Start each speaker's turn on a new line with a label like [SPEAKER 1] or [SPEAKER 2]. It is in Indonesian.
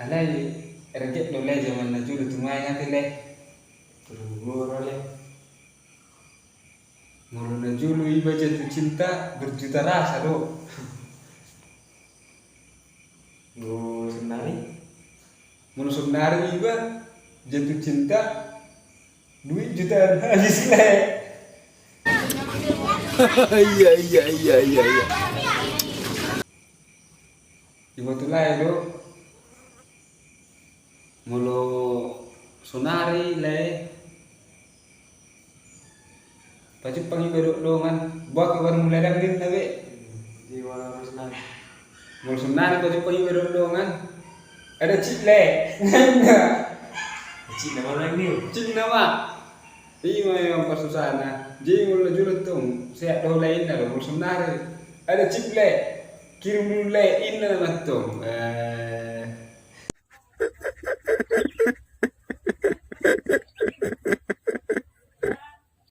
[SPEAKER 1] Alai erget lo le zaman na julu tumai ngati le.
[SPEAKER 2] Berumur oleh.
[SPEAKER 1] Mulu na julu iba jatuh cinta berjuta rasa do.
[SPEAKER 2] Gue senari.
[SPEAKER 1] Mulu sebenarnya iba jatuh cinta duit jutaan habis le.
[SPEAKER 2] Iya.
[SPEAKER 1] Iba tuh lai do. Mulu sonari le. Pacuk pangi baru dongan, buat kabar mulai din nabe.
[SPEAKER 2] Jiwa harus senari.
[SPEAKER 1] Mulu sonari pacuk pangi baru dongan. Ada cik le. Nggak.
[SPEAKER 2] Cik nama orang ni.
[SPEAKER 1] Cik nama. Iya yang persusana. Jadi mulu julut tuh, saya tahu lain ada mulu sonari. Ada cik le. Kirim dulu le inna nama tuh.